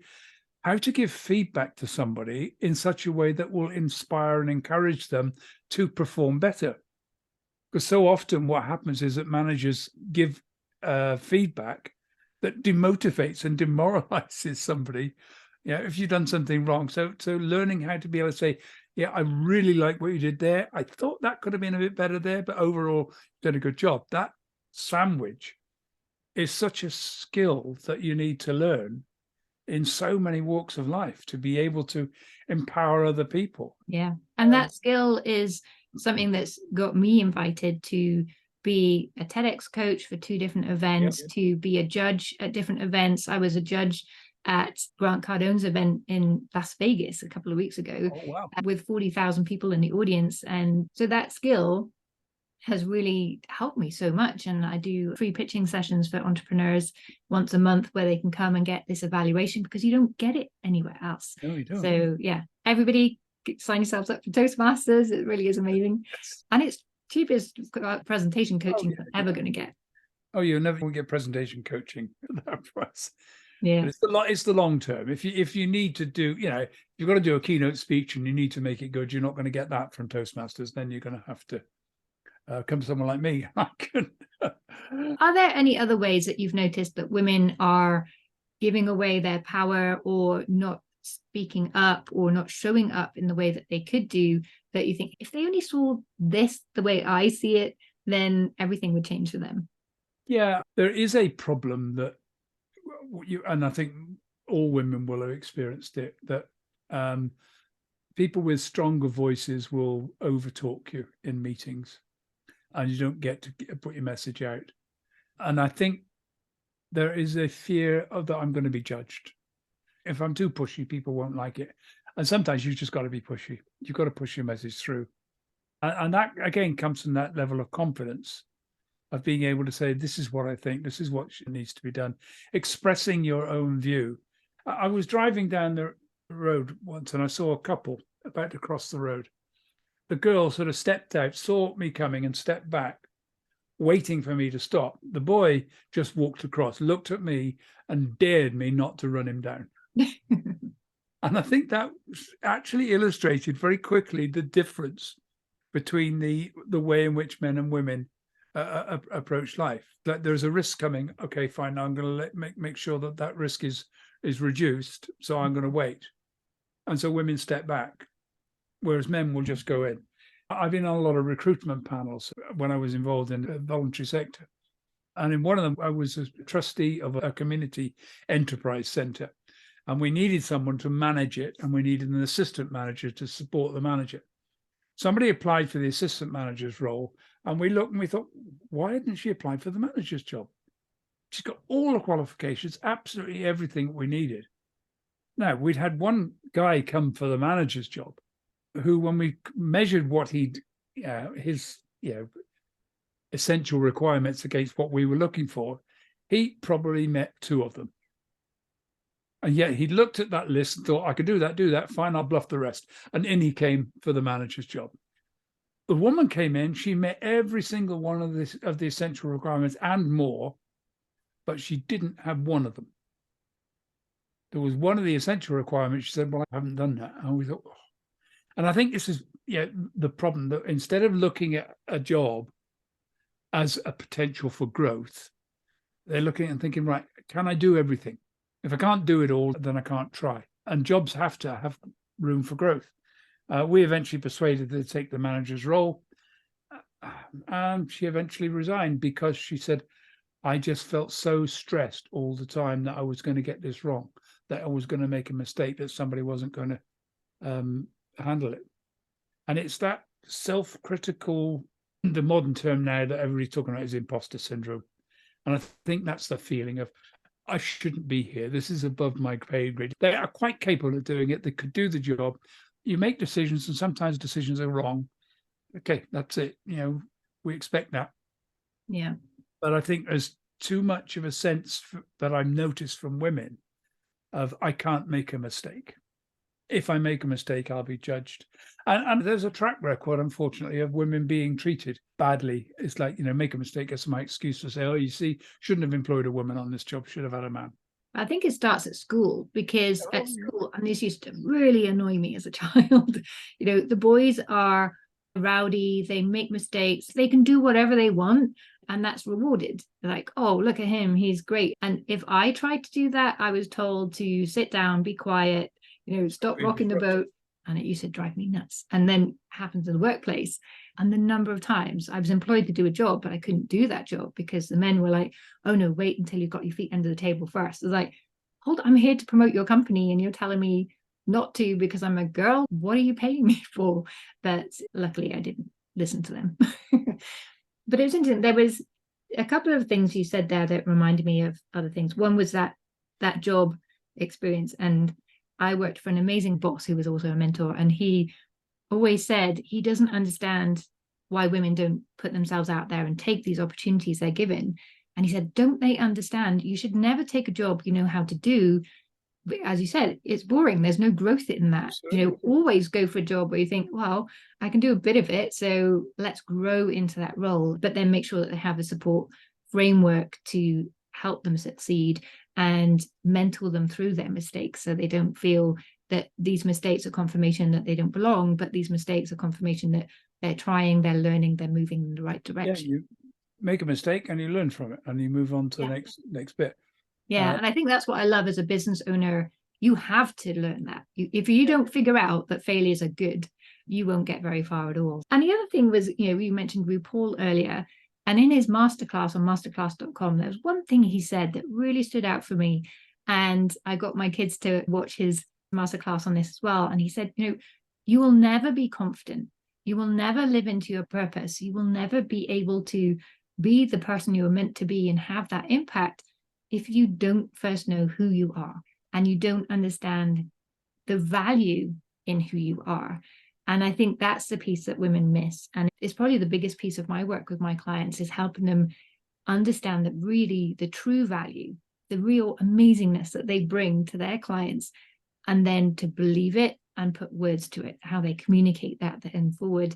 A: give feedback to somebody in such a way that will inspire and encourage them to perform better. Because so often what happens is that managers give feedback that demotivates and demoralizes somebody, if you've done something wrong. So learning how to be able to say, yeah, I really like what you did there. I thought that could have been a bit better there, but overall, you did a good job. That sandwich is such a skill that you need to learn in so many walks of life to be able to empower other people.
B: Yeah. And that skill is something that's got me invited to be a TEDx coach for 2 different events, to be a judge at different events. I was a judge at Grant Cardone's event in Las Vegas a couple of weeks ago.
A: Oh, wow.
B: With 40,000 people in the audience. And so that skill has really helped me so much. And I do free pitching sessions for entrepreneurs once a month where they can come and get this evaluation, because you don't get it anywhere else.
A: No, you don't.
B: So yeah, everybody sign yourselves up for Toastmasters. It really is amazing. Yes. And it's cheapest presentation coaching you're ever going to get.
A: Oh, you'll never get presentation coaching at that price.
B: Yeah,
A: but it's the long term. If you need to do, you've got to do a keynote speech and you need to make it good, you're not going to get that from Toastmasters. Then you're going to have to come to someone like me.
B: Are there any other ways that you've noticed that women are giving away their power or not speaking up or not showing up in the way that they could do, that you think if they only saw this the way I see it, then everything would change for them?
A: Yeah, there is a problem that and I think all women will have experienced it, that people with stronger voices will overtalk you in meetings and you don't get to put your message out. And I think there is a fear of that I'm going to be judged. If I'm too pushy, people won't like it. And sometimes you've just got to be pushy. You've got to push your message through. And that, again, comes from that level of confidence of being able to say, this is what I think, this is what needs to be done. Expressing your own view. I was driving down the road once and I saw a couple about to cross the road. The girl sort of stepped out, saw me coming and stepped back, waiting for me to stop. The boy just walked across, looked at me and dared me not to run him down. And I think that actually illustrated very quickly the difference between the way in which men and women approach life. That there's a risk coming. Okay, fine. I'm going to make sure that risk is reduced. So I'm going to wait. And so women step back, whereas men will just go in. I've been on a lot of recruitment panels when I was involved in the voluntary sector. And in one of them, I was a trustee of a community enterprise centre. And we needed someone to manage it. And we needed an assistant manager to support the manager. Somebody applied for the assistant manager's role. And we looked and we thought, why hadn't she applied for the manager's job? She's got all the qualifications, absolutely everything we needed. Now, we'd had one guy come for the manager's job who, when we measured what his essential requirements against what we were looking for, he probably met 2 of them. And yet he looked at that list and thought, I could do that, fine, I'll bluff the rest. And in he came for the manager's job. The woman came in, she met every single one of the essential requirements and more, but she didn't have one of them. There was one of the essential requirements. She said, well, I haven't done that. And we thought, oh. And I think this is the problem, that instead of looking at a job as a potential for growth, they're looking and thinking, right, can I do everything? If I can't do it all, then I can't try. And jobs have to have room for growth. We eventually persuaded her to take the manager's role. And she eventually resigned because she said, I just felt so stressed all the time that I was going to get this wrong, that I was going to make a mistake, that somebody wasn't going to handle it. And it's that self-critical, the modern term now that everybody's talking about is imposter syndrome. And I think that's the feeling of, I shouldn't be here. This is above my pay grade. They are quite capable of doing it. They could do the job. You make decisions, and sometimes decisions are wrong. Okay, that's it. We expect that.
B: Yeah.
A: But I think there's too much of a sense that I've noticed from women of, I can't make a mistake. If I make a mistake, I'll be judged. And there's a track record, unfortunately, of women being treated badly. It's like, make a mistake. That's my excuse to say, oh, you see, shouldn't have employed a woman on this job, should have had a man.
B: I think it starts at school, because at school, and this used to really annoy me as a child, the boys are rowdy, they make mistakes, they can do whatever they want, and that's rewarded. Like, oh, look at him, he's great. And if I tried to do that, I was told to sit down, be quiet, stop rocking the boat. And it used to drive me nuts. And then it happens in the workplace. And the number of times I was employed to do a job, but I couldn't do that job because the men were like, oh no, wait until you've got your feet under the table first. It's like, hold on, I'm here to promote your company and you're telling me not to because I'm a girl. What are you paying me for? But luckily I didn't listen to them. But it was interesting. There was a couple of things you said there that reminded me of other things. One was that job experience. And I worked for an amazing boss who was also a mentor, and he always said he doesn't understand why women don't put themselves out there and take these opportunities they're given. And he said, don't they understand? You should never take a job you know how to do. But as you said, it's boring. There's no growth in that. Always go for a job where you think, well, I can do a bit of it, so let's grow into that role. But then make sure that they have a support framework to help them succeed and mentor them through their mistakes, so they don't feel that these mistakes are confirmation that they don't belong, but these mistakes are confirmation that they're trying, they're learning, they're moving in the right direction.
A: Yeah, you make a mistake and you learn from it and you move on to the next bit.
B: Yeah, and I think that's what I love as a business owner. You have to learn that. If you don't figure out that failures are good, you won't get very far at all. And the other thing was, we mentioned RuPaul earlier, and in his masterclass on masterclass.com, there was one thing he said that really stood out for me. And I got my kids to watch his masterclass on this as well. And he said, you will never be confident. You will never live into your purpose. You will never be able to be the person you are meant to be and have that impact if you don't first know who you are and you don't understand the value in who you are. And I think that's the piece that women miss. And it's probably the biggest piece of my work with my clients, is helping them understand that really the true value, the real amazingness that they bring to their clients, and then to believe it and put words to it, how they communicate that then forward.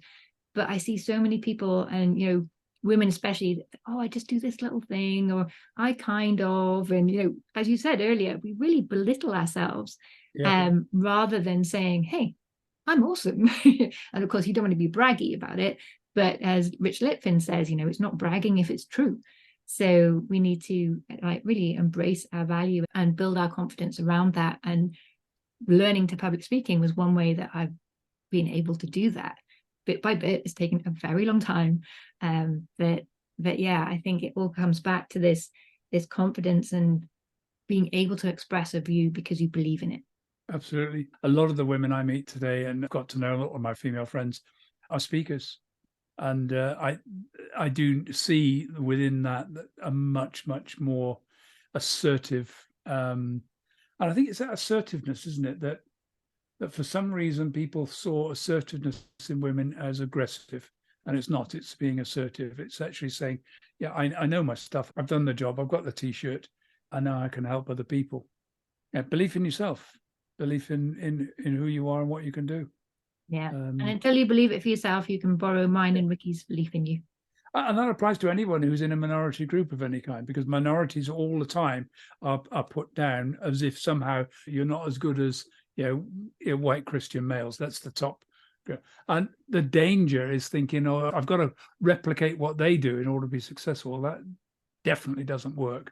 B: But I see so many people, and women especially, oh, I just do this little thing, or I kind of, and as you said earlier, we really belittle ourselves, rather than saying, hey, I'm awesome. And of course, you don't want to be braggy about it. But as Rich Litfin says, it's not bragging if it's true. So we need to really embrace our value and build our confidence around that. And learning to public speaking was one way that I've been able to do that. Bit by bit, it's taken a very long time. But yeah, I think it all comes back to this confidence and being able to express a view because you believe in it.
A: Absolutely. A lot of the women I meet today, and I've got to know a lot of my female friends, are speakers. And I do see within that a much, much more assertive, and I think it's that assertiveness, isn't it? That for some reason people saw assertiveness in women as aggressive, and it's not. It's being assertive. It's actually saying, yeah, I know my stuff. I've done the job. I've got the T-shirt, and now I can help other people. Yeah, belief in yourself. Belief in who you are and what you can do.
B: Yeah. And until you believe it for yourself, you can borrow mine and Rikki's belief in you.
A: And that applies to anyone who's in a minority group of any kind, because minorities all the time are put down as if somehow you're not as good as, white Christian males. That's the top. And the danger is thinking, oh, I've got to replicate what they do in order to be successful. That definitely doesn't work,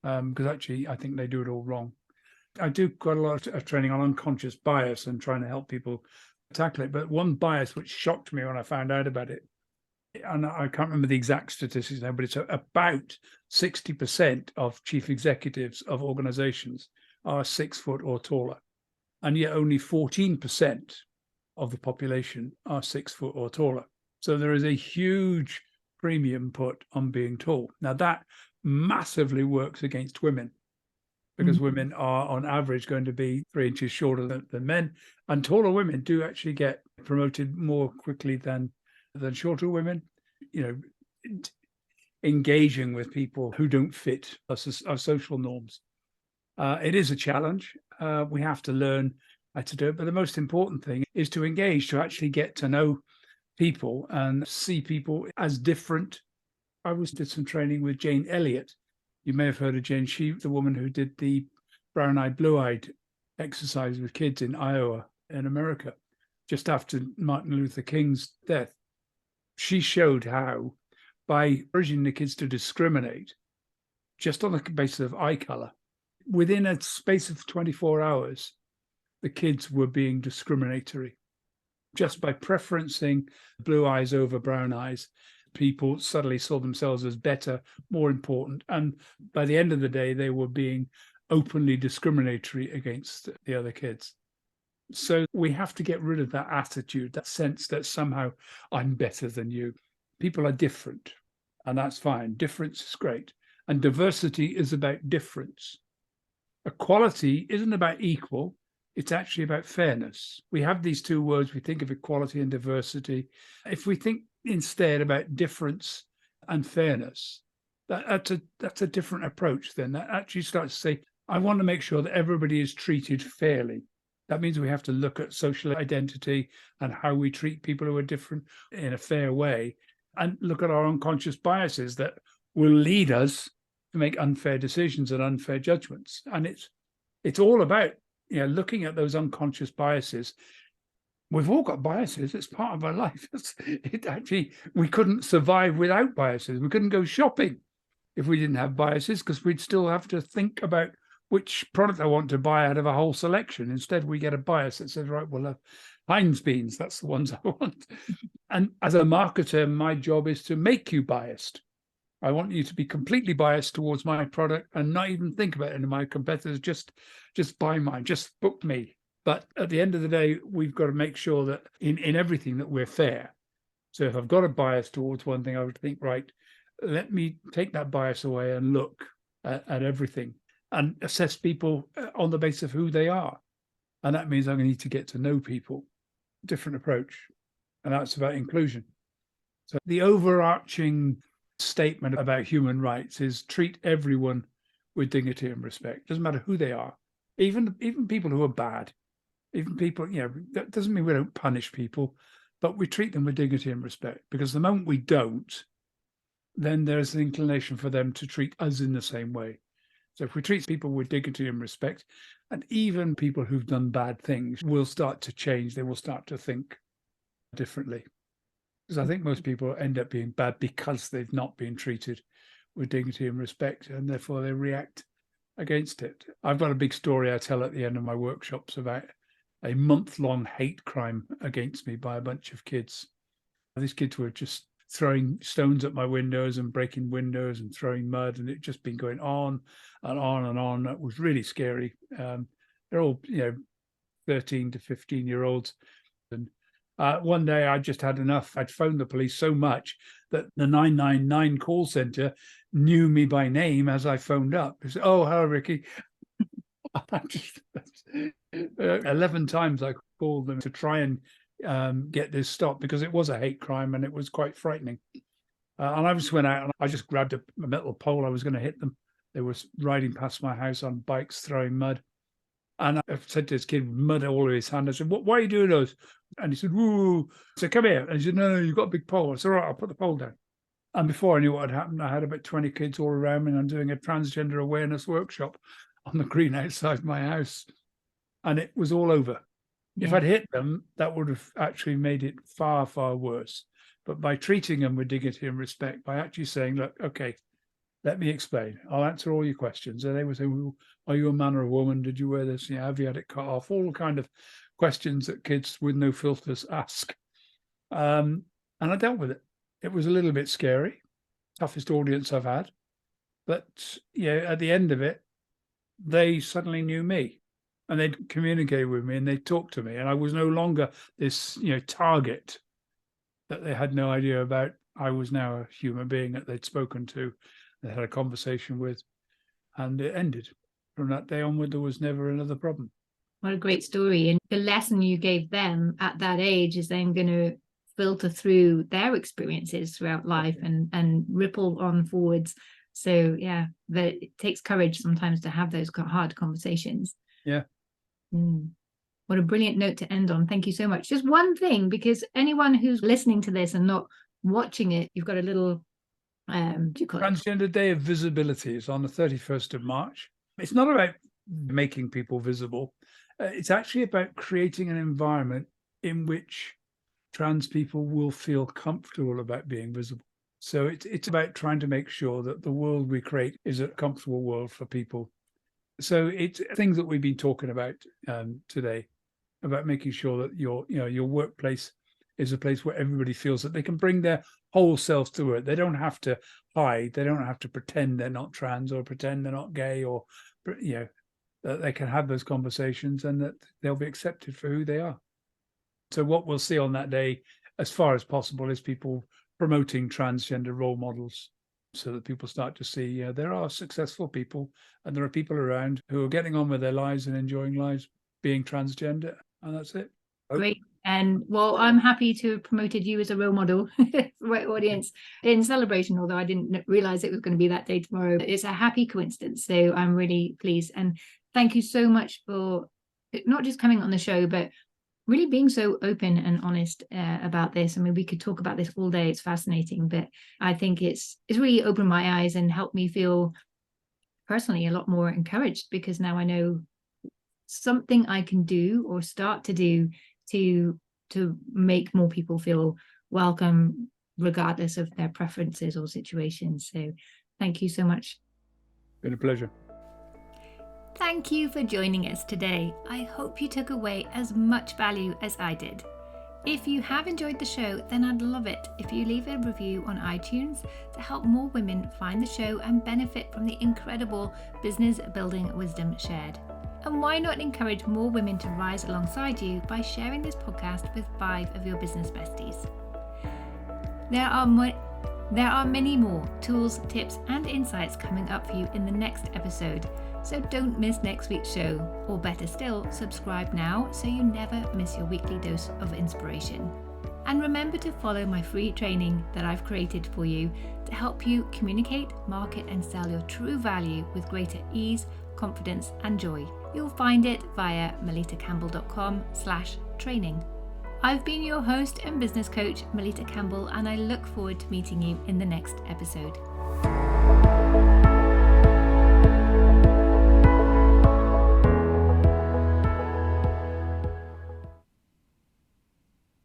A: because actually I think they do it all wrong. I do quite a lot of training on unconscious bias and trying to help people tackle it. But one bias which shocked me when I found out about it, and I can't remember the exact statistics now, but it's about 60% of chief executives of organizations are 6 foot or taller. And yet only 14% of the population are 6 foot or taller. So there is a huge premium put on being tall. Now that massively works against women, because women are on average going to be 3 inches shorter than men, and taller women do actually get promoted more quickly than shorter women. Engaging with people who don't fit our social norms. It is a challenge. We have to learn how to do it, but the most important thing is to engage, to actually get to know people and see people as different. I did some training with Jane Elliott. You may have heard of Jane. She's the woman who did the brown-eyed, blue-eyed exercise with kids in Iowa in America, just after Martin Luther King's death. She showed how, by encouraging the kids to discriminate just on the basis of eye color, within a space of 24 hours, the kids were being discriminatory. Just by preferencing blue eyes over brown eyes, people suddenly saw themselves as better, more important. And by the end of the day, they were being openly discriminatory against the other kids. So we have to get rid of that attitude, that sense that somehow I'm better than you. People are different, and that's fine. Difference is great. And diversity is about difference. Equality isn't about equal. It's actually about fairness. We have these two words. We think of equality and diversity. If we think instead about difference and fairness, that's a different approach then. That actually starts to say, I want to make sure that everybody is treated fairly. That means we have to look at social identity and how we treat people who are different in a fair way, and look at our unconscious biases that will lead us to make unfair decisions and unfair judgments. And it's all about looking at those unconscious biases. We've all got biases. It's part of our life. We couldn't survive without biases. We couldn't go shopping if we didn't have biases, because we'd still have to think about which product I want to buy out of a whole selection. Instead, we get a bias that says, right, well, Heinz beans, that's the ones I want. And as a marketer, my job is to make you biased. I want you to be completely biased towards my product and not even think about any of my competitors. Just buy mine, just book me. But at the end of the day, we've got to make sure that in everything that we're fair. So if I've got a bias towards one thing, I would think, right, let me take that bias away and look at everything and assess people on the basis of who they are. And that means I'm going to need to get to know people. Different approach. And that's about inclusion. So the overarching statement about human rights is treat everyone with dignity and respect. Doesn't matter who they are. Even people who are bad. Even people, that doesn't mean we don't punish people, but we treat them with dignity and respect. Because the moment we don't, then there's an inclination for them to treat us in the same way. So if we treat people with dignity and respect, and even people who've done bad things will start to change, they will start to think differently. Because I think most people end up being bad because they've not been treated with dignity and respect, and therefore they react against it. I've got a big story I tell at the end of my workshops about a month-long hate crime against me by a bunch of kids. These kids were just throwing stones at my windows and breaking windows and throwing mud, and it just been going on and on and on. It was really scary. They're all 13 to 15-year-olds. And one day I just had enough. I'd phoned the police so much that the 999 call center knew me by name as I phoned up. They said, "Oh, hello, Rikki." 11 times I called them to try and get this stopped, because it was a hate crime and it was quite frightening. And I just went out and I just grabbed a metal pole. I was going to hit them. They were riding past my house on bikes, throwing mud. And I said to this kid, mud all over his hand, I said, why are you doing those? And he said, woo. I said, come here. And he said, no, you've got a big pole. I said, all right, I'll put the pole down. And before I knew what had happened, I had about 20 kids all around me, and I'm doing a transgender awareness workshop on the green outside my house. And it was all over.
B: Yeah.
A: If I'd hit them, that would have actually made it far, far worse. But by treating them with dignity and respect, by actually saying, look, okay, let me explain. I'll answer all your questions. And they would say, well, are you a man or a woman? Did you wear this? Yeah, have you had it cut off? All the kind of questions that kids with no filters ask. And I dealt with it. It was a little bit scary, toughest audience I've had. But at the end of it, they suddenly knew me, and they'd communicate with me, and they'd talk to me. And I was no longer this, target that they had no idea about. I was now a human being that they'd spoken to, they had a conversation with, and it ended. From that day onward, there was never another problem.
B: What a great story. And the lesson you gave them at that age is then going to filter through their experiences throughout life and ripple on forwards. So that it takes courage sometimes to have those hard conversations.
A: Yeah.
B: What a brilliant note to end on. Thank you so much. Just one thing, because anyone who's listening to this and not watching it, you've got a little
A: Transgender Day of Visibility is on the 31st of March. It's not about making people visible. It's actually about creating an environment in which trans people will feel comfortable about being visible. So it's about trying to make sure that the world we create is a comfortable world for people. So it's things that we've been talking about today, about making sure that your workplace is a place where everybody feels that they can bring their whole selves to work. They don't have to hide. They don't have to pretend they're not trans or pretend they're not gay, or that they can have those conversations and that they'll be accepted for who they are. So what we'll see on that day, as far as possible, is people promoting transgender role models, so that people start to see there are successful people, and there are people around who are getting on with their lives and enjoying lives being transgender, and that's it.
B: Great. And well, I'm happy to have promoted you as a role model for my audience in celebration, although I didn't realize it was going to be that day tomorrow. It's a happy coincidence. So I'm really pleased. And thank you so much for not just coming on the show, but really being so open and honest about this. I mean, we could talk about this all day. It's fascinating, but I think it's really opened my eyes and helped me feel personally a lot more encouraged, because now I know something I can do or start to do to make more people feel welcome, regardless of their preferences or situations. So thank you so much.
A: Been a pleasure.
B: Thank you for joining us today. I hope you took away as much value as I did. If you have enjoyed the show, then I'd love it if you leave a review on iTunes to help more women find the show and benefit from the incredible business building wisdom shared. And why not encourage more women to rise alongside you by sharing this podcast with 5 of your business besties? There are many more tools, tips, and insights coming up for you in the next episode. So don't miss next week's show, or better still, subscribe now so you never miss your weekly dose of inspiration. And remember to follow my free training that I've created for you to help you communicate, market, and sell your true value with greater ease, confidence, and joy. You'll find it via melittacampbell.com/training. I've been your host and business coach, Melitta Campbell, and I look forward to meeting you in the next episode.